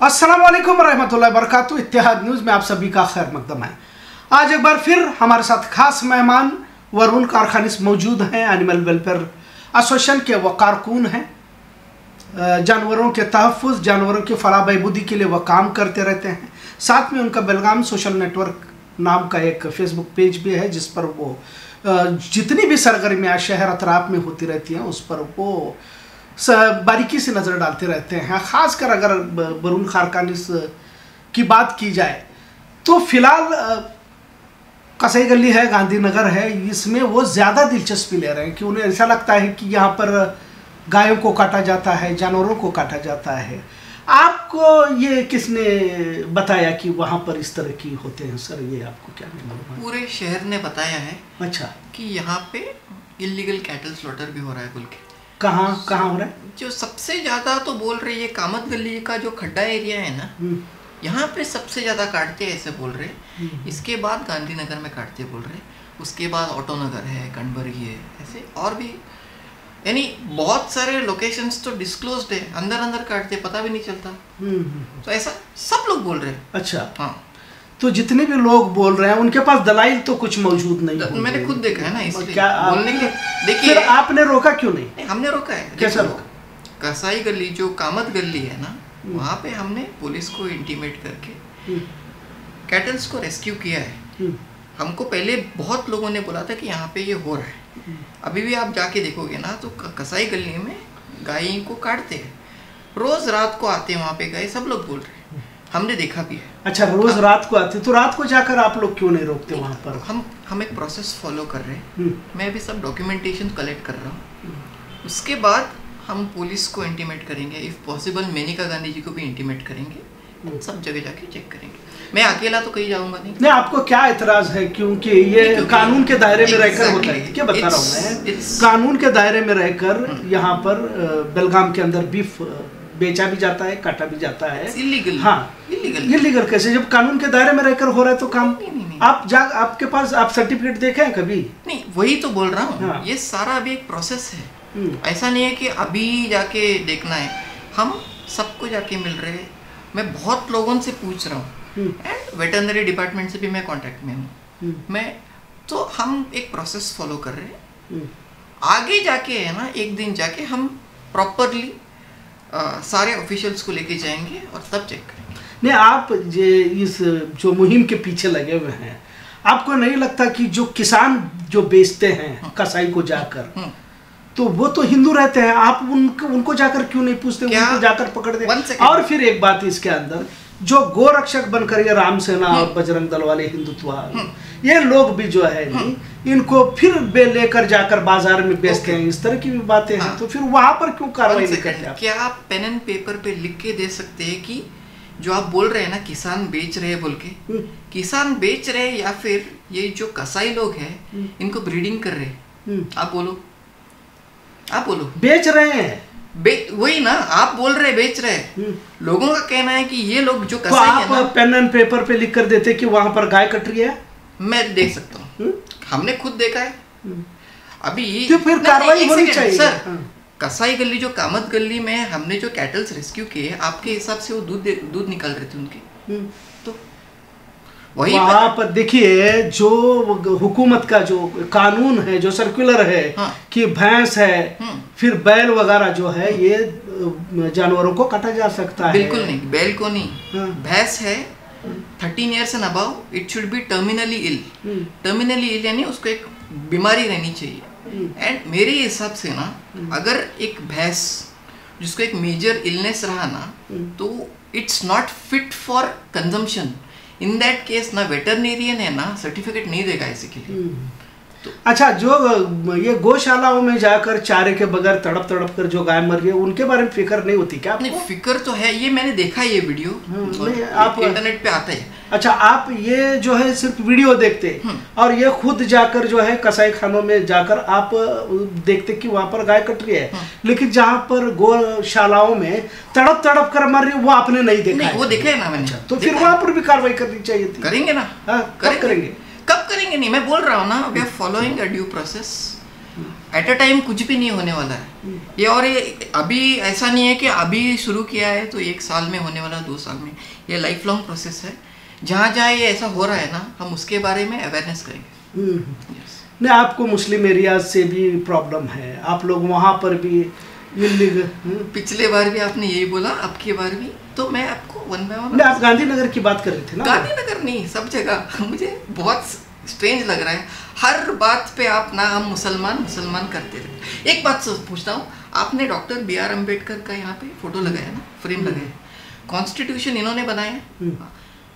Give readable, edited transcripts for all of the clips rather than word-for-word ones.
अस्सलाम वालेकुम रहमतुल्लाहि व बरकातुहू। इत्तेहाद न्यूज़ में आप सभी का खैर मकदम है। आज एक बार फिर हमारे साथ खास मेहमान वरुण कारखानिस मौजूद हैं। एनिमल वेलफेयर एसोसिएशन के वो कारकुन हैं। जानवरों के तहफ़्फ़ुज़, जानवरों की फलाह बहबूदी के लिए वह काम करते रहते हैं। साथ में उनका बेलगाम सोशल नेटवर्क नाम का एक फेसबुक पेज भी है, जिस पर वो जितनी भी सरगर्मियाँ शहर अतराफ में होती रहती हैं उस पर वो बारीकी से नज़र डालते रहते हैं। ख़ासकर अगर वरुण कारखानिस की बात की जाए तो फ़िलहाल कसाई गली है, गांधीनगर है, इसमें वो ज़्यादा दिलचस्पी ले रहे हैं कि उन्हें ऐसा लगता है कि यहाँ पर गायों को काटा जाता है, जानवरों को काटा जाता है। आपको ये किसने बताया कि वहाँ पर इस तरह की होते हैं सर? ये आपको क्या मालूम? पूरे शहर ने बताया है। अच्छा, कि यहाँ पे इलीगल कैटल स्लॉटर भी हो रहा है बोल के। कहाँ हो रहा है? जो सबसे ज्यादा तो बोल रही है कामत गली का जो खड्डा एरिया है ना, यहाँ पे सबसे ज्यादा काटते हैं ऐसे बोल रहे। इसके बाद गांधीनगर में काटते बोल रहे, उसके बाद ऑटो नगर है, कणबर्गी है, ऐसे और भी, यानी बहुत सारे लोकेशंस तो डिस्क्लोज्ड है, अंदर अंदर काटते पता भी नहीं चलता। तो ऐसा सब लोग बोल रहे हैं। अच्छा, हाँ। तो जितने भी लोग बोल रहे हैं उनके पास दलाइल तो कुछ मौजूद नहीं। मैंने खुद देखा है ना, इसलिए क्या बोलने के। देखिए, फिर आपने रोका क्यों नहीं? हमने रोका है। कैसा रोका? कसाई गली जो कामत गली है ना, वहाँ पे हमने पुलिस को इंटीमेट करके कैटल्स को रेस्क्यू किया है। हमको पहले बहुत लोगों ने बोला था कि यहाँ पे ये हो रहा है। अभी भी आप जाके देखोगे ना तो कसाई गली में गाय को काटते हैं, रोज रात को आते हैं वहाँ पे गाय, सब लोग बोल रहे हैं, हमने देखा भी है। अच्छा, रोज रात को आते, तो रात को जाकर आप लोग क्यों नहीं रोकते वहाँ पर? हम एक प्रोसेस फॉलो कर रहे हैं। मैं अभी सब डॉक्यूमेंटेशन कलेक्ट कर रहा हूँ, उसके बाद हम पुलिस को इंटीमेट करेंगे, इफ़ पॉसिबल मेनका गांधी जी को भी इंटीमेट करेंगे, सब जगह जाके चेक करेंगे। मैं अकेला तो कहीं जाऊंगा नहीं। आपको क्या इतराज है? क्योंकि ये कानून के दायरे में रहकर होता है। क्या बता रहा हूँ मैं, कानून के दायरे में रहकर यहाँ पर बेलगाम के अंदर बीफ बेचा भी जाता है, काटा भी जाता है। इलीगल। हाँ, इलीगल कैसे? जब कानून के दायरे में रहकर हो रहा है तो काम नहीं। आपके पास आप सर्टिफिकेट देखे हैं कभी? नहीं, वही तो बोल रहा हूँ। हाँ। ये सारा अभी एक प्रोसेस है, ऐसा नहीं है कि अभी जाके देखना है। हम सबको जाके मिल रहे हैं, मैं बहुत लोगों से पूछ रहा हूँ, एंड वेटरनरी डिपार्टमेंट से भी मैं कांटेक्ट में हूँ। तो हम एक प्रोसेस फॉलो कर रहे हैं। आगे जाके है ना, एक दिन जाके हम प्रॉपरली सारे ऑफिशियल्स को लेके जाएंगे और तब चेक करेंगे। नहीं, आप इस जो मुहिम के पीछे लगे हुए हैं, आपको नहीं लगता कि जो किसान जो बेचते हैं कसाई को जाकर, तो वो तो हिंदू रहते हैं, आप उनको जाकर क्यों नहीं पूछते? उनको जाकर पकड़ दे। और फिर एक बात इसके अंदर, जो गोरक्षक बनकर ये राम सेना और बजरंग दल वाले हिंदुत्व ये लोग भी जो है इनको फिर लेकर जाकर बाजार में बेचते हैं, इस तरह की भी बातें हैं। तो फिर वहां पर क्यों कार्रवाई नहीं करते? क्या आप पेन एंड पेपर पे लिख के दे सकते हैं कि जो आप बोल रहे हैं ना किसान बेच रहे हैं बोल के, किसान बेच रहे हैं या फिर ये जो कसाई लोग हैं इनको ब्रीडिंग कर रहे हैं? आप बोलो, आप बोलो। बेच रहे हैं, वही ना आप बोल रहे बेच रहे। लोगों का कहना है कि ये लोग जो कसाई है ना, पेन एंड पेपर पे लिख कर देते कि वहां पर गाय कट रही है। मैं देख सकता हूँ, हमने खुद देखा है। अभी तो फिर कार्रवाई होनी चाहिए सर। कसाई गली जो कामत गली में हमने जो कैटल्स रेस्क्यू किए, आपके हिसाब से वो दूध निकाल रहे थे उनके, तो वही वहाँ पर देखिए जो हुकूमत का जो कानून है, जो सर्कुलर है, कि भैंस है फिर बैल वगैरह जो है ये जानवरों को काटा जा सकता है। बिल्कुल नहीं, बैल को नहीं, भैंस है 13 years and above, it should be terminally ill. Terminally ill यानी उसको एक बीमारी रहनी चाहिए। एंड मेरे हिसाब से ना, अगर एक भैंस जिसको एक मेजर इलनेस रहा ना, तो it's not fit for consumption. In that case ना वेटरनेरियन है ना सर्टिफिकेट नहीं देगा ऐसे के लिए। तो अच्छा, जो ये गौशालाओं में जाकर चारे के बगैर तड़प कर जो गाय मर रही है, उनके बारे में फिक्र नहीं होती क्या? नहीं, फिक्र तो है, ये मैंने देखा ये वीडियो, आप इंटरनेट पे आता है। अच्छा, आप ये जो है सिर्फ वीडियो देखते और ये खुद जाकर जो है कसाई खानों में जाकर आप देखते कि वहाँ पर गाय कट रही है, लेकिन जहाँ पर गौशालाओं में तड़प कर मर रही है वो आपने नहीं देखा? नहीं, वो देखा है ना मैंने। तो फिर वहाँ पर भी कार्रवाई करनी चाहिए थी। करेंगे ना। कब करेंगे? कब करेंगे नहीं, मैं बोल रहा हूँ ना, we are following a due process. At a time कुछ भी नहीं होने वाला है ये। और ये अभी ऐसा नहीं है कि अभी शुरू किया है तो 1 साल में होने वाला, 2 साल में, ये लाइफ लॉन्ग प्रोसेस है। जहाँ जहाँ ये ऐसा हो रहा है ना, हम उसके बारे में अवेयरनेस करेंगे। नहीं, आपको मुस्लिम एरियाज से भी प्रॉब्लम है, आप लोग वहाँ पर भी पिछले बार भी आपने यही बोला, अब की बार भी, तो मैं आपको वन बाय वन। नहीं, आप गांधीनगर की बात कर रहे थे ना? गांधीनगर नहीं, सब जगह। मुझे बहुत स्ट्रेंज लग रहा है, हर बात पे आप ना हम मुसलमान मुसलमान करते रहे। एक बात पूछता हूँ, आपने डॉक्टर BR अम्बेडकर का यहाँ पे फोटो लगाया ना, फ्रेम लगाया, कॉन्स्टिट्यूशन इन्होंने बनाया,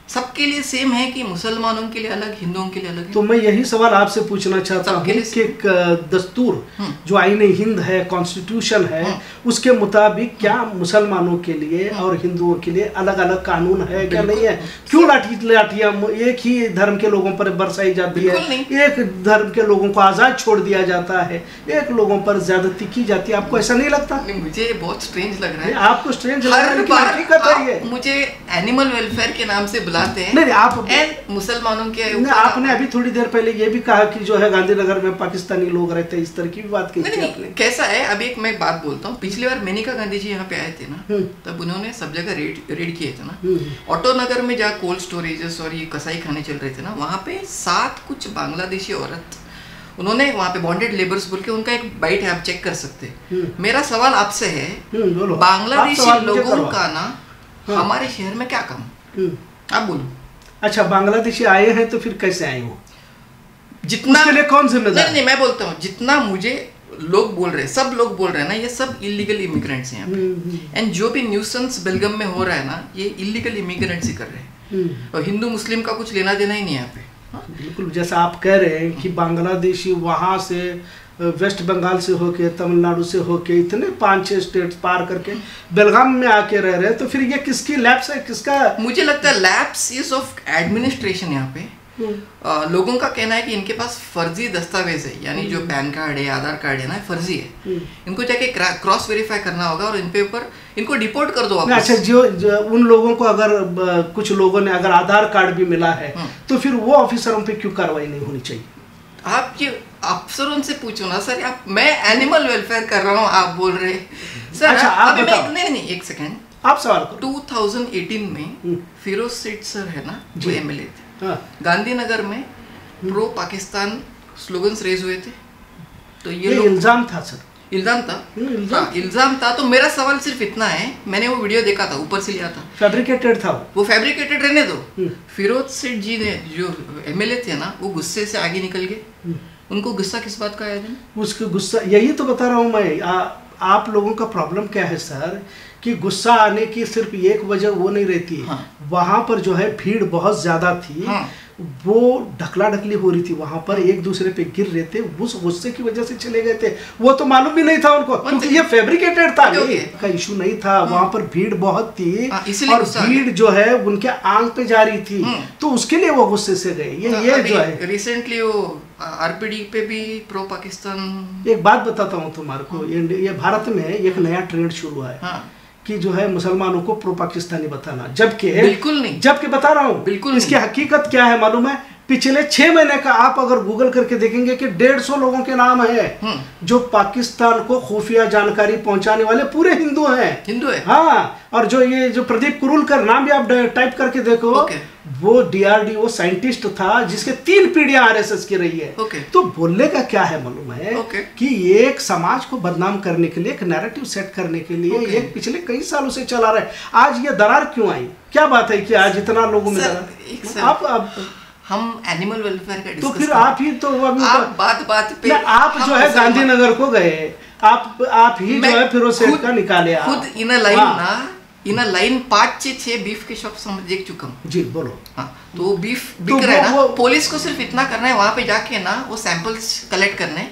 सबके लिए सेम है कि मुसलमानों के लिए अलग, हिंदुओं के लिए अलग है? तो मैं यही सवाल आपसे पूछना चाहता हूँ कि दस्तूर जो आईने हिंद है, कॉन्स्टिट्यूशन है, उसके मुताबिक क्या मुसलमानों के लिए और हिंदुओं के लिए अलग अलग कानून है क्या नहीं है? क्यों लाठियां एक ही धर्म के लोगों पर बरसाई जाती है, एक धर्म के लोगों को आजाद छोड़ दिया जाता है, एक लोगों पर ज्यादती की जाती है? आपको ऐसा नहीं लगता? मुझे बहुत स्ट्रेंज लग रहा है। आपको स्ट्रेंज लग रहा है? मुझे एनिमल वेलफेयर के नाम से नहीं, आप मुसलमानों के आपने अभी थोड़ी देर पहले ये भी कहा कि जो है गांधीनगर में पाकिस्तानी लोग रहते हैं, इस तरह की भी बात की थी आपने। कैसा है, अभी एक मैं बात बोलता हूँ, पिछली बार मेनका गांधी जी यहाँ पे आए थे ना, तब उन्होंने सब जगह रेड किए थे ना। ऑटो नगर में जहाँ कोल्ड स्टोरेजेस और ये कसाई खाने चल रहे थे ना, वहाँ पे 7 कुछ बांग्लादेशी औरत, उन्होंने वहाँ पे बॉन्डेड लेबर्स बोल के, उनका एक बाइट है, आप चेक कर सकते हैं। मेरा सवाल आपसे है, बांग्लादेशी लोगों का ना हमारे शहर में क्या काम? आप बोलो। अच्छा, बांग्लादेशी आए हैं तो फिर कैसे आए वो? जितना उसके लिए कौन जिम्मेदार? नहीं, मैं बोलता हूँ, जितना मुझे लोग बोल रहे हैं, सब लोग बोल रहे हैं ना, ये सब इलीगल इमिग्रेंट्स हैं यहाँ पे। एंड जो भी न्यूसेंस बेलगम में हो रहा है ना, ये इलीगल इमिग्रेंट्स ही कर रहे हैं, और हिंदू मुस्लिम का कुछ लेना देना ही नहीं यहाँ पे। बिल्कुल, जैसा आप कह रहे हैं कि बांग्लादेशी वहाँ से वेस्ट बंगाल से होके, तमिलनाडु से होके, इतने 5-6 स्टेट पार करके बेलगाम में आके रह रहे हैं, तो फिर ये किसकी लैप्स है, किसका? मुझे लगता है लैप्स इज ऑफ एडमिनिस्ट्रेशन। यहाँ पे लोगों का कहना है कि इनके पास फर्जी दस्तावेज है, यानी जो पैन कार्ड है, आधार कार्ड है ना, फर्जी है। इनको जाके क्रॉस वेरीफाई करना होगा और इनके ऊपर इनको डिपोर्ट कर दो वापस। अच्छा, जो उन लोगों को अगर कुछ लोगों ने अगर आधार कार्ड भी मिला है, तो फिर वो ऑफिसरों पे क्यों कार्रवाई नहीं होनी चाहिए? आप ये अफसरों से पूछो ना सर। आप, मैं एनिमल वेलफेयर कर रहा हूँ, आप बोल रहे सर। अच्छा, आप बताओ। नहीं, एक सेकेंड, आप सवाल करो। 2018 में फिरोज सेठ सर है ना, जो MLA थे, गांधीनगर में प्रो पाकिस्तान स्लोगन्स रेज हुए थे, तो ये इल्जाम था सर? इल्जाम था, इल्जाम था। तो मेरा सवाल सिर्फ इतना है, मैंने वो वीडियो देखा था, ऊपर से लिया था, फैब्रिकेटेड था वो फैब्रिकेटेड रहने दो। फिरोज सेठ जी ने, जो MLA थे ना, वो गुस्से से आगे निकल गए। उनको गुस्सा किस बात का आया था? उसके गुस्सा, यही तो बता रहा हूँ मैं। आप लोगों का प्रॉब्लम क्या है सर, कि गुस्सा आने की सिर्फ एक वजह वो नहीं रहती है। वहाँ पर जो है भीड़ बहुत ज्यादा थी, वो ढकला ढकली हो रही थी, वहां पर एक दूसरे पे गिर रहे थे, उस गुस्से की वजह से चले गए थे। वो तो मालूम भी नहीं था उनको, क्योंकि ये फैब्रिकेटेड था, का इशू नहीं था। वहां पर भीड़ बहुत थी और भीड़ जो है उनके आंख पे जा रही थी, तो उसके लिए वो गुस्से से गए। ये जो है रिसेंटली वो RPD पे भी प्रो पाकिस्तान। एक बात बताता हूँ तुम्हारे को, ये भारत में एक नया ट्रेंड शुरू हुआ है कि जो है मुसलमानों को प्रो पाकिस्तानी बताना, जबकि बिल्कुल नहीं, जबकि बता रहा हूँ बिल्कुल इसकी हकीकत क्या है मालूम है? पिछले 6 महीने का आप अगर गूगल करके देखेंगे कि 150 लोगों के नाम है जो पाकिस्तान को खुफिया जानकारी पहुंचाने वाले पूरे हिंदू हैं। हाँ, और जो प्रदीप कुरुलकर नाम भी आप टाइप करके देखो, वो DRDO साइंटिस्ट था जिसके 3 पीढ़ियां RSS की रही है। तो बोलने का क्या है मालूम है कि एक समाज को बदनाम करने के लिए, एक नैरेटिव सेट करने के लिए एक पिछले कई सालों से चला रहा है। आज ये दरार क्यों आई? क्या बात है कि आज इतना लोगों में दरार? हम एनिमल वेलफेयर का तो फिर आप ही तो आप बात पे आप जो है गांधीनगर को गए, आप ही जो है फिरोज सेठ का निकाले खुद इन इन लाइन 5-6 बीफ के शॉप देख चुका हूँ जी। बोलो। हाँ, तो बीफ बिक रहा है ना, पुलिस को सिर्फ इतना करना है, वहां पे जाके ना वो सैंपल्स कलेक्ट करने,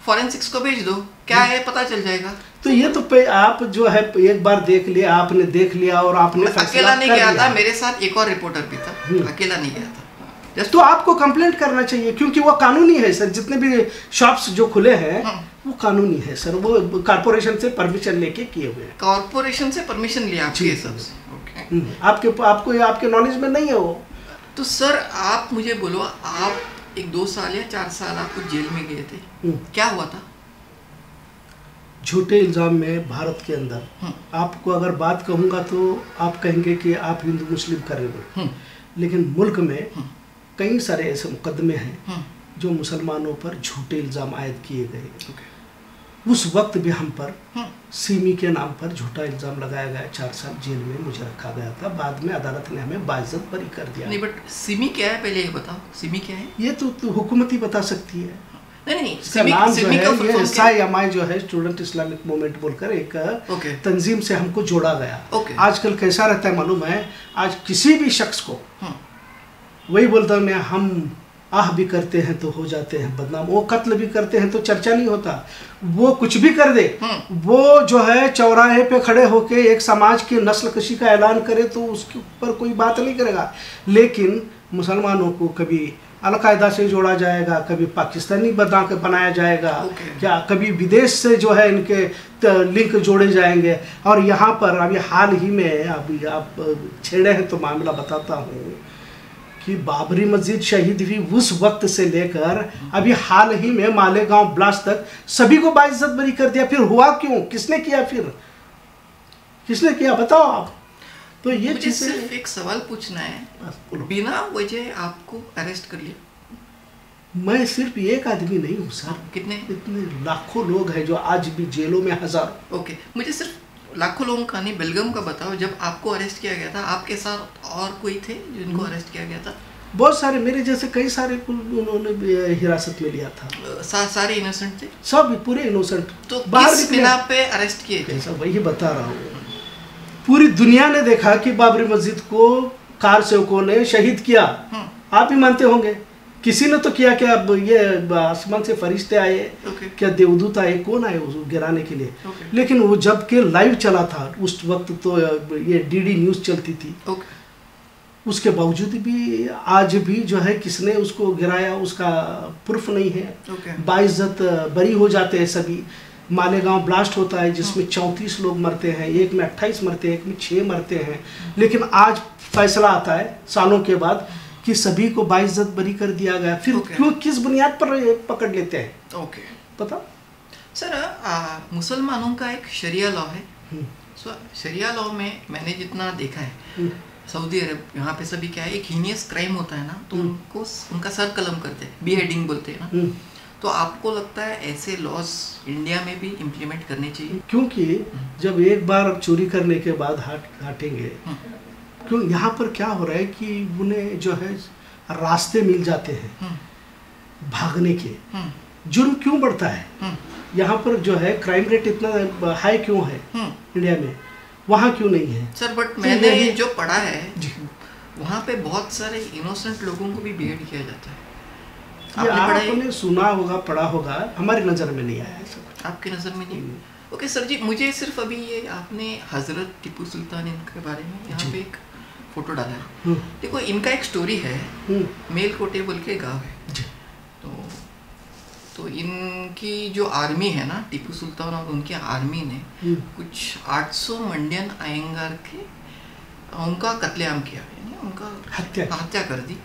फॉरेंसिक्स को भेज दो, क्या है पता चल जाएगा। तो ये तो आप जो है एक बार देख लिया, आपने देख लिया और आपने अकेला नहीं गया था, मेरे साथ एक और रिपोर्टर भी था, अकेला नहीं गया था। तो आपको कंप्लेंट करना चाहिए, क्योंकि वो कानूनी है सर। जितने भी शॉप्स जो खुले हैं वो कानूनी है सर, वो कॉर्पोरेशन से परमिशन लेके किए हुए हैं। कॉर्पोरेशन से परमिशन लिया आपके हिसाब से? आपके नॉलेज में नहीं है वो? तो सर आप मुझे बोलो, आप 1-2 साल या 4 साल आप जेल में गए थे, क्या हुआ था? झूठे इल्ज़ाम में भारत के अंदर आपको अगर बात कहूँगा तो आप कहेंगे कि आप हिंदू मुस्लिम कर रहे हो, लेकिन मुल्क में कई सारे ऐसे मुकदमे हैं जो मुसलमानों पर झूठे इल्ज़ाम आयद किए गए। उस वक्त भी हम पर सिमी के नाम पर झूठा इल्ज़ाम लगाया गया, 4 साल जेल में मुझे रखा गया था। बाद में अदालत ने हमें बाइज्जत बरी कर दिया। नहीं, बट सिमी क्या है पहले ये बताओ, सिमी क्या है? ये तो हुकूमत ही बता सकती है। नहीं, इसका नाम जो है ये SIMI जो है स्टूडेंट इस्लामिक मूवमेंट बोलकर एक तंजीम से हमको जोड़ा गया। आजकल कैसा रहता है मालूम है, आज किसी भी शख्स को वही बोलता हूँ मैं, हम आह भी करते हैं तो हो जाते हैं बदनाम, वो कत्ल भी करते हैं तो चर्चा नहीं होता, वो कुछ भी कर दे, वो जो है चौराहे पे खड़े होके एक समाज की नस्ल कशी का ऐलान करे तो उसके ऊपर कोई बात नहीं करेगा। लेकिन मुसलमानों को कभी अलकायदा से जोड़ा जाएगा, कभी पाकिस्तानी बनाया जाएगा, क्या कभी विदेश से जो है इनके लिंक जोड़े जाएंगे। और यहाँ पर अभी हाल ही में, अभी आप छेड़े हैं तो मामला बताता हूँ कि बाबरी मस्जिद शहीद हुई उस वक्त से लेकर अभी हाल ही में मालेगांव ब्लास्ट तक सभी को बाइज्जत बरी कर दिया। फिर हुआ क्यों, किसने किया, फिर किसने किया बताओ आप। तो ये मुझे सिर्फ एक सवाल पूछना है, बिना वजह आपको अरेस्ट कर लिया? मैं सिर्फ एक आदमी नहीं हूँ सर, कितने इतने लाखों लोग हैं जो आज भी जेलों में हजारों। ओके, मुझे सिर्फ लाखों लोगों का नहीं, बेलगाम का बताओ। जब आपको अरेस्ट किया गया था, आपके साथ और कोई थे जिनको अरेस्ट किया गया था? बहुत सारे, मेरे जैसे कई सारे उन्होंने हिरासत में लिया था। सारे इनोसेंट थे? सब पूरे इनोसेंट। तो किस बिना पे अरेस्ट किए थे? वही बता रहा हूँ, पूरी दुनिया ने देखा कि बाबरी मस्जिद को कार सेवकों ने शहीद किया। आप ही मानते होंगे, किसी ने तो किया क्या? अब ये आसमान से फरिश्ते आए, क्या देवदूत आए, कौन आए उसको गिराने के लिए? लेकिन वो जब के लाइव चला था उस वक्त तो ये DD न्यूज़ चलती थी, उसके बावजूद भी आज भी जो है किसने उसको गिराया उसका प्रूफ नहीं है। बाइज्जत बरी हो जाते हैं सभी। मालेगांव ब्लास्ट होता है जिसमें 34 लोग मरते हैं, एक में 28 मरते हैं, एक में 6 मरते हैं, लेकिन आज फैसला आता है सालों के बाद कि सभी को बाइज्जत बरी कर दिया गया। फिर क्यों, किस बुनियाद पर पकड़ लेते हैं? पता सर, मुसलमानों का एक शरिया लॉ है। शरिया लॉ में मैंने जितना देखा है, सऊदी अरब यहाँ पे सभी क्या है, एक हीनियस क्राइम होता है ना तो उनको उनका सर कलम करते हैं, beheading बोलते हैं ना। तो आपको लगता है ऐसे लॉज इंडिया में भी इम्प्लीमेंट करने चाहिए? क्योंकि जब एक बार चोरी करने के बाद हटेंगे, क्यों यहाँ पर क्या हो रहा है कि उन्हें जो है रास्ते मिल जाते हैं भागने के। जुर्म क्यों बढ़ता है यहाँ पर, जो है क्राइम रेट इतना हाई क्यों है इंडिया में, वहाँ क्यों नहीं है? सर बट मैंने जो पढ़ा है वहाँ पे बहुत सारे इनोसेंट लोगों को भी बेहेड किया जाता है। आपने सुना होगा, पढ़ा होगा, हमारी नज़र में नहीं आया सब। आपकी नज़र में नहीं? ओके सर जी, मुझे सिर्फ अभी ये आपने हजरत टिप्पू सुल्तान इनके बारे में यहाँ पे एक फोटो डाला है। देखो इनका एक स्टोरी है, मेलकोटे बोल के गाँव है। तो इनकी जो आर्मी है ना, टिप्पू सुल्तान और उनकी आर्मी ने कुछ 800 मंडियन आयंगार के उनका कत्लेआम किया, यानी उनका हत्या कर दी,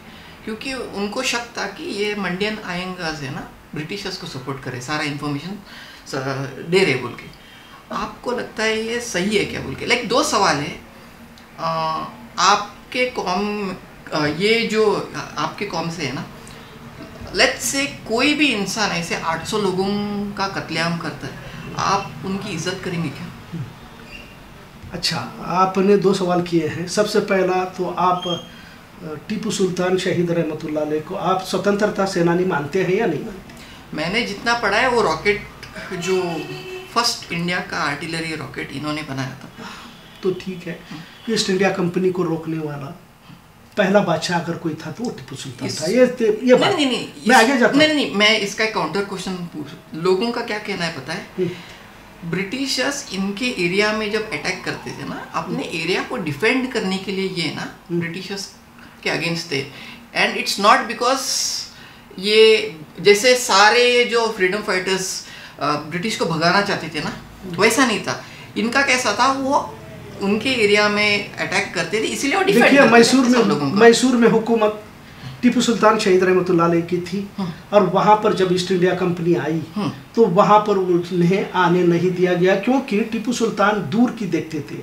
क्योंकि उनको शक था कि ये मंडियन आयंगार्स है ना ब्रिटिशर्स को सपोर्ट करे, सारा इन्फॉर्मेशन दे रहे बोल के। आपको लगता है ये सही है क्या बोल के? लाइक 2 सवाल है। आपके कौम, ये जो आपके कौम से है ना, लेट्स से कोई भी इंसान ऐसे 800 लोगों का कत्लेआम करता है, आप उनकी इज्जत करेंगे क्या? अच्छा, आपने 2 सवाल किए हैं। सबसे पहला तो आप टीपू सुल्तान शहीद रहमतुल्लाह अलैह को आप स्वतंत्रता सेनानी मानते हैं या नहीं मानते? मैंने जितना पढ़ा है वो रॉकेट, जो फर्स्ट इंडिया का आर्टिलरी रॉकेट इन्होंने बनाया था। तो ठीक है, ईस्ट इंडिया कंपनी को रोकने वाला पहला बादशाह अगर कोई था तो वो टीपू सुल्तान था। ये बात नहीं, मैं आगे जाता हूं। नहीं, मैं इसका काउंटर क्वेश्चन पूछ, लोगों का क्या कहना है पता है? ब्रिटिशर्स इनके एरिया में जब अटैक करते थे ना, अपने एरिया को डिफेंड करने के लिए ये ना ब्रिटिशर्स के अगेंस्ट थे। एंड इट्स नॉट बिकॉज ये जैसे सारे जो फ्रीडम फाइटर्स ब्रिटिश को भगाना चाहते थे ना, वैसा नहीं था। इनका कैसा था, वो उनके एरिया में अटैक करते थे, इसीलिए वो डिफेंड करते थे। मैसूर में हुकूमत टीपू सुल्तान शहीद रहमतुल्लाह अलैह की थी, और वहाँ पर जब ईस्ट इंडिया कंपनी आई तो वहाँ पर उन्हें आने नहीं दिया गया, क्योंकि टीपू सुल्तान दूर की देखते थे।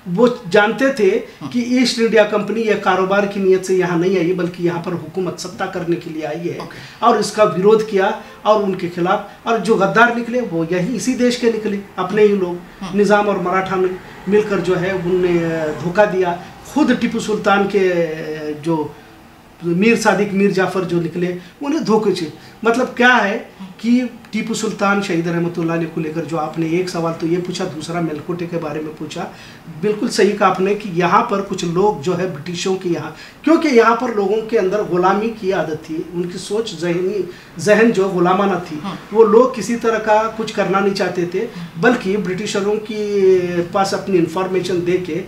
वो जानते थे कि ईस्ट इंडिया कंपनी यह कारोबार की नीयत से यहाँ नहीं आई, बल्कि यहाँ पर हुकूमत सत्ता करने के लिए आई है, और इसका विरोध किया और उनके खिलाफ। और जो गद्दार निकले वो यही इसी देश के निकले, अपने ही लोग निज़ाम और मराठा ने मिलकर जो है उनने धोखा दिया। खुद टीपू सुल्तान के जो मीर सादिक मीर जाफ़र जो निकले उन्हें धोखे से, मतलब क्या है कि टीपू सुल्तान शहीद रहमतुल्लाह अलैह को लेकर जो आपने एक सवाल तो ये पूछा, दूसरा मेलकोटे के बारे में पूछा, बिल्कुल सही कहा आपने कि यहाँ पर कुछ लोग जो है ब्रिटिशों के यहाँ, क्योंकि यहाँ पर लोगों के अंदर गुलामी की आदत थी, उनकी सोच जहन जो गुलामाना थी, वो लोग किसी तरह का कुछ करना नहीं चाहते थे, बल्कि ब्रिटिशरों के पास अपनी इंफॉर्मेशन दे के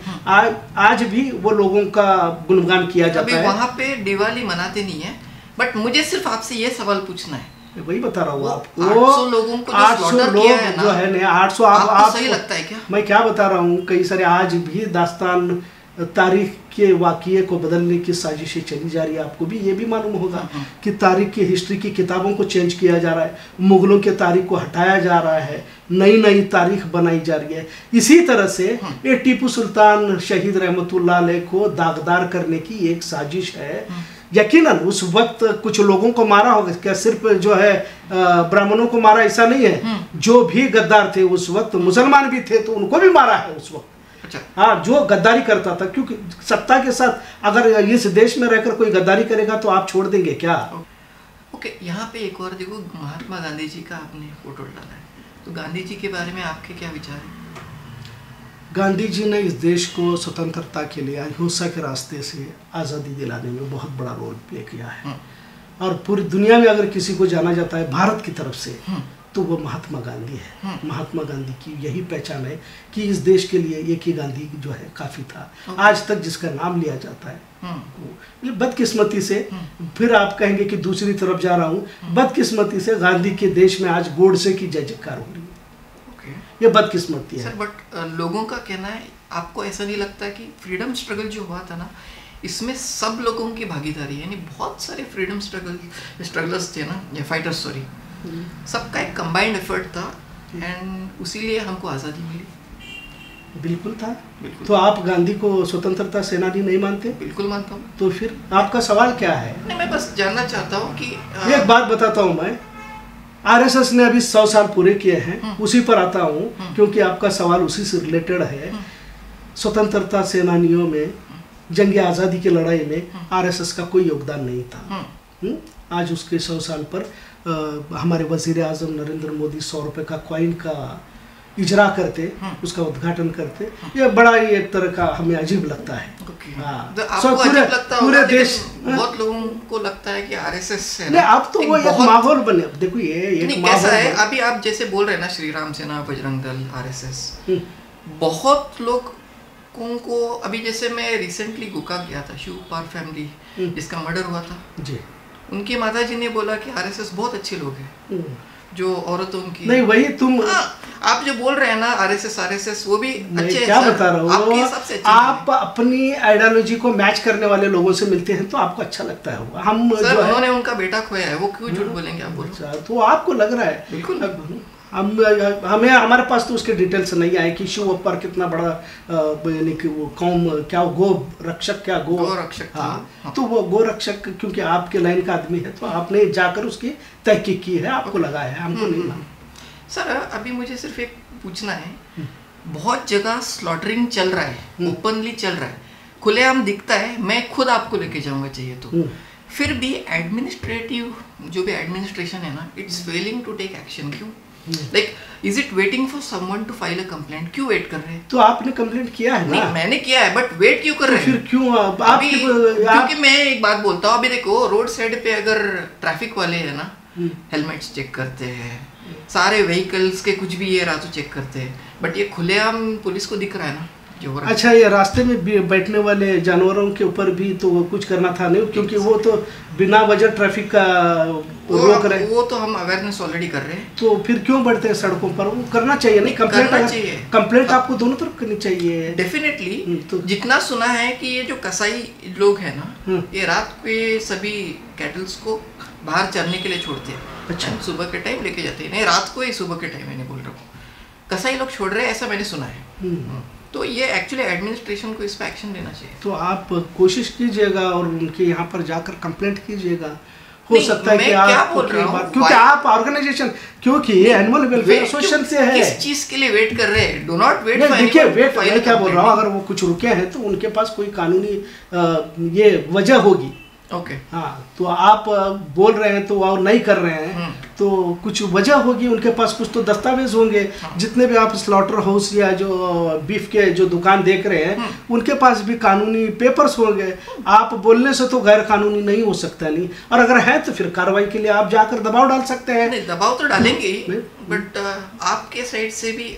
आज भी वो लोगों का गुणगान किया जाता है। वहाँ पे दिवाली मनाते नहीं है, बट मुझे सिर्फ आपसे ये सवाल पूछना है, वही बता रहा हूँ आपको, 800 लोगों को 800 लोग जो है ना 800 आपको सही लगता है क्या? मैं क्या बता रहा हूँ, कई सारे आज भी दास्तान तारीख के वाक़ये को बदलने की साजिशें चली जा रही है। आपको भी ये भी मालूम होगा कि तारीख की हिस्ट्री की किताबों को चेंज किया जा रहा है, मुग़लों के तारीख को हटाया जा रहा है, नई नई तारीख बनाई जा रही है। इसी तरह से ये टीपू सुल्तान शहीद रहमतुल्लाह अलैह को दागदार करने की एक साजिश है। यकीनन उस वक्त कुछ लोगों को मारा होगा, क्या सिर्फ जो है ब्राह्मणों को मारा ऐसा नहीं है, जो भी गद्दार थे उस वक्त मुसलमान भी थे तो उनको भी मारा है उस वक्त। अच्छा। हाँ, जो गद्दारी करता था, क्योंकि सत्ता के साथ अगर इस देश में रहकर कोई गद्दारी करेगा तो आप छोड़ देंगे क्या? ओके, यहाँ पे एक और देखो, महात्मा गांधी जी का आपने फोटो डाला है, तो गांधी जी के बारे में आपके क्या विचार है? गांधी जी ने इस देश को स्वतंत्रता के लिए अहिंसा के रास्ते से आज़ादी दिलाने में बहुत बड़ा रोल प्ले किया है, और पूरी दुनिया में अगर किसी को जाना जाता है भारत की तरफ से तो वो महात्मा गांधी है। महात्मा गांधी की यही पहचान है कि इस देश के लिए एक ही गांधी जो है काफ़ी था, आज तक जिसका नाम लिया जाता है। बदकिस्मती से, फिर आप कहेंगे कि दूसरी तरफ जा रहा हूँ, बदकिस्मती से गांधी के देश में आज गोडसे की जय जयकार हो रही है। ये बदकिस्मती है सर, बट लोगों का कहना है, आपको ऐसा नहीं लगता कि फ्रीडम स्ट्रगल जो हुआ था ना, इसमें सब लोगों की भागीदारी, यानी बहुत सारे फ्रीडम स्ट्रगलर्स थे ना, या फाइटर्स, सॉरी, सबका एक कंबाइंड एफर्ट था, एंड उसीलिए हमको आज़ादी मिली। बिल्कुल था। बिल्कुल। तो आप गांधी को स्वतंत्रता सेनानी नहीं मानते? बिल्कुल मानता हूँ। तो फिर आपका सवाल क्या है? नहीं, मैं बस जानना चाहता हूँ कि एक बात बताता हूँ मैं, आरएसएस ने अभी 100 साल पूरे किए हैं, उसी पर आता हूँ क्योंकि आपका सवाल उसी से रिलेटेड है। स्वतंत्रता सेनानियों में, जंग आज़ादी की लड़ाई में आरएसएस का कोई योगदान नहीं था। आज उसके 100 साल पर हमारे वज़ीर आज़म नरेंद्र मोदी 100 रुपये का कॉइन का इजरा करते, उसका उद्घाटन करते, ये बड़ा ही एक तरह का हमें अजीब लगता है। पूरे देश, बहुत लोगों को लगता है कि आरएसएस है ना, अब तो वो एक माहौल बने। देखो ये एक कैसा है, अभी आप जैसे बोल रहे हैं ना, श्री राम सेना, बजरंग दल, आरएसएस, बहुत लोगों को, अभी जैसे मैं रिसेंटली गोका गया था, शिव पार फैमिली जिसका मर्डर हुआ था जी, उनकी माताजी ने बोला कि आरएसएस बहुत अच्छे लोग हैं, जो औरतों की नहीं, वही तुम आप जो बोल रहे हैं ना, आरएसएस वो भी अच्छे हैं। क्या बता रहा हूँ, आप अपनी आइडियोलॉजी को मैच करने वाले लोगों से मिलते हैं तो आपको अच्छा लगता है। हम सर, उन्होंने उनका बेटा खोया है, वो क्यों झूठ बोलेंगे आप? बोलो। तो आपको लग रहा है? बिल्कुल। हमें हमारे पास तो उसके डिटेल्स नहीं आए कि शिव पर कितना बड़ा, यानी कि वो कौम क्या, गो रक्षक, क्या गो रक्षक। हाँ, तो वो गो रक्षक क्योंकि आपके लाइन का आदमी है तो आपने जाकर उसकी तहकीक की है, आपको लगा है, हमको नहीं मालूम। सर, अभी मुझे सिर्फ एक पूछना है, बहुत जगह स्लॉटरिंग चल रहा है, ओपनली चल रहा है, खुलेआम दिखता है, मैं खुद आपको लेके जाऊंगा चाहिए तो, फिर भी एडमिनिस्ट्रेटिव जो भी एडमिनिस्ट्रेशन है ना, it's failing to take action. क्यों? Like, is it waiting for someone to file a complaint? क्यों वेट कर रहे हैं? तो आपने कंप्लेंट किया है ना? नहीं, मैंने किया है, बट वेट क्यों कर रहे हैं? फिर क्यों अभी, क्योंकि मैं एक बात बोलता हूँ, अभी देखो, रोड साइड पे अगर ट्रैफिक वाले है ना, हेलमेट्स चेक करते हैं, सारे व्हीकल्स के कुछ भी ये रहा तो चेक करते हैं, बट ये खुलेआम पुलिस को दिख रहा है ना, जो हो रहा। अच्छा, ये रास्ते में बैठने वाले जानवरों के ऊपर भी तो कुछ करना था नहीं, क्योंकि वो तो बिना वजह ट्रैफिक का रोक रहे। वो तो हम अवेयरनेस ऑलरेडी कर रहे हैं। तो फिर क्यों बढ़ते हैं सड़कों पर? वो करना चाहिए नहीं, कंप्लेंट आपको दोनों तरफ करनी चाहिए। डेफिनेटली। तो जितना सुना है कि ये जो कसाई लोग हैं ना, ये रात को ये सभी कैटल्स को बाहर चरने के लिए छोड़ते हैं। अच्छा। सुबह के टाइम लेके जाते हैं। नहीं, रात को ही, सुबह के टाइम मैंने बोल रहा हूँ कसाई लोग छोड़ रहे हैं, ऐसा मैंने सुना है। तो ये एक्चुअली एडमिनिस्ट्रेशन को इस पर एक्शन लेना चाहिए। तो आप कोशिश कीजिएगा और उनके यहाँ पर जाकर कंप्लेंट कीजिएगा। हो सकता है कि आप, क्योंकि आप ऑर्गेनाइजेशन, क्योंकि ये एनिमल वेलफेयर एसोसिएशन से है। किस चीज के लिए वेट कर रहे हैं? Do not wait. देखिए, वेट मैं क्या बोल रहा हूँ, अगर वो कुछ रुके हैं तो उनके पास कोई कानूनी ये वजह होगी। ओके। हाँ, तो आप बोल रहे हैं तो और नहीं कर रहे हैं तो कुछ वजह होगी, उनके पास कुछ तो दस्तावेज होंगे। जितने भी आप स्लॉटर हाउस या जो बीफ के जो दुकान देख रहे हैं उनके पास भी कानूनी पेपर्स होंगे। आप बोलने से तो गैर कानूनी नहीं हो सकता नहीं, और अगर है तो फिर कार्रवाई के लिए आप जाकर दबाव डाल सकते हैं। नहीं, दबाव तो डालेंगे ही, बट आपके साइड से भी,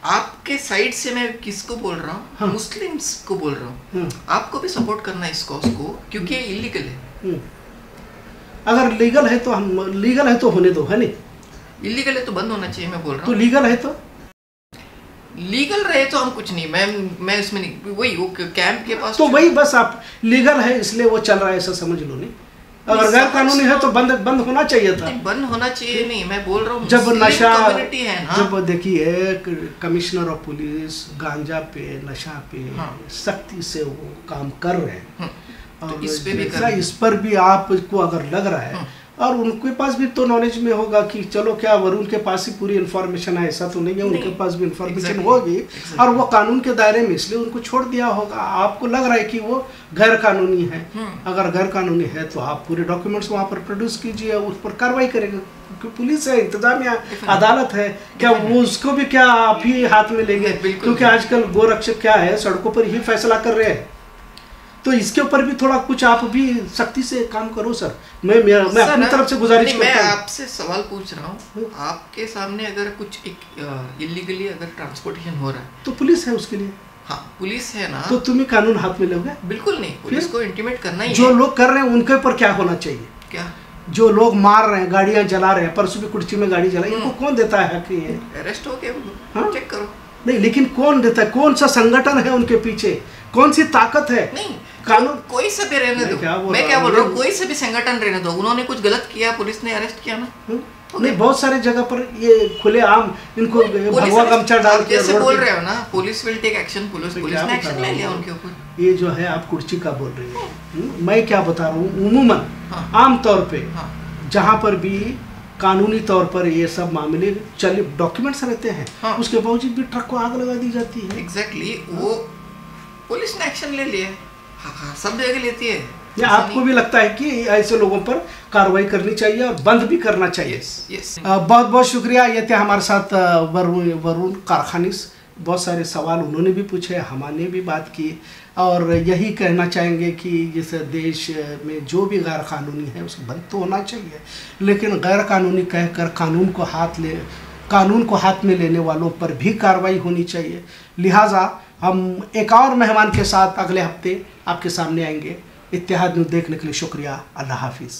आपके साइड से मैं किसको बोल रहा हूँ? हाँ। मुस्लिम्स को बोल रहा हूँ। आपको भी सपोर्ट करना है इस कॉज को, क्योंकि ये इलीगल है। अगर लीगल है तो हम, लीगल है तो होने दो, है नहीं? इलीगल है तो बंद होना चाहिए, मैं बोल रहा हूँ। तो लीगल है तो लीगल रहे तो हम कुछ नहीं, मैं इसमें नहीं, वही वो कैंप के पास तो वही बस, आप लीगल है इसलिए वो चल रहा है ऐसा समझ लो। नहीं, अगर गैर कानूनी है तो बंद होना चाहिए था। बंद होना चाहिए नहीं, मैं बोल रहा हूँ जब नशा है ना। जब देखिए कमिश्नर ऑफ पुलिस गांजा पे, नशा पे सख्ती से वो काम कर रहे हैं, तो इस पर भी आपको अगर लग रहा है, और उनके पास भी तो नॉलेज में होगा कि चलो क्या वरुण के पास ही पूरी इन्फॉर्मेशन है, ऐसा तो नहीं है, उनके पास भी इन्फॉर्मेशन होगी और वो कानून के दायरे में इसलिए उनको छोड़ दिया होगा। आपको लग रहा है कि वो गैर कानूनी है, अगर गैर कानूनी है तो आप पूरे डॉक्यूमेंट्स वहाँ पर प्रोड्यूस कीजिए, उस पर कार्रवाई करेंगे। क्योंकि पुलिस है, इंतजामिया, अदालत है, क्या वो उसको भी क्या आप ही हाथ में लेंगे? क्योंकि आजकल गोरक्षक क्या है, सड़कों पर ही फैसला कर रहे हैं। तो इसके ऊपर भी थोड़ा कुछ आप भी सख्ती से काम करो सर। मैं अपनी तरफ से गुजारिश करता हूं। मैं आपसे सवाल पूछ रहा हूँ, आपके सामने अगर कुछ इलीगली अगर ट्रांसपोर्टेशन हो रहा है तो पुलिस है उसके लिए। हाँ, पुलिस है ना, तो तुम्हें कानून हाथ में लोगे? बिल्कुल नहीं, पुलिस को इंटीमेट करना ही। जो लोग कर रहे हैं उनके ऊपर क्या होना चाहिए? क्या? जो लोग मार रहे हैं, गाड़ियां जला रहे हैं, परसों भी कुर्सी में गाड़ी जलाई, इनको कौन देता है कि ये अरेस्ट हो गया? चेक करो। नहीं, लेकिन कौन देता है? कौन सा संगठन है उनके पीछे? कौन सी ताकत है? नहीं, कानून कोई से भी रहने दो। मैं क्या बोल रहा हूँ, कोई से भी संगठन रहने दो, उन्होंने कुछ गलत किया, पुलिस ने अरेस्ट किया ना। नहीं, बहुत सारे जगह पर ये खुले आम इनको भगवा गमछा डाल के जैसे बोल रहे हो ना, police will take action, police ने एक्शन ले लिया उनके ऊपर। ये जो है आप कुर्सी का बोल रही है, मैं क्या बता रहा हूँ, उमूमन आम तौर पे जहाँ पर भी कानूनी तौर पर ये सब मामले चले, डॉक्यूमेंट्स रहते हैं, उसके बावजूद भी ट्रक को आग लगा दी जाती है। एग्जैक्टली, वो पुलिस ने एक्शन ले लिया। हाँ, सब जगह लेती है। या आपको भी लगता है कि ऐसे लोगों पर कार्रवाई करनी चाहिए और बंद भी करना चाहिए? यस। बहुत बहुत शुक्रिया। ये थे हमारे साथ वरुण कारखानिस। बहुत सारे सवाल उन्होंने भी पूछे, हमने भी बात की, और यही कहना चाहेंगे कि जिस देश में जो भी गैर कानूनी है उसे बंद तो होना चाहिए, लेकिन गैर कानूनी कहकर कानून को हाथ में लेने वालों पर भी कार्रवाई होनी चाहिए। लिहाजा हम एक और मेहमान के साथ अगले हफ्ते आपके सामने आएंगे। इत्तेहाद न्यूज़ देखने के लिए शुक्रिया। अल्लाह हाफिज़।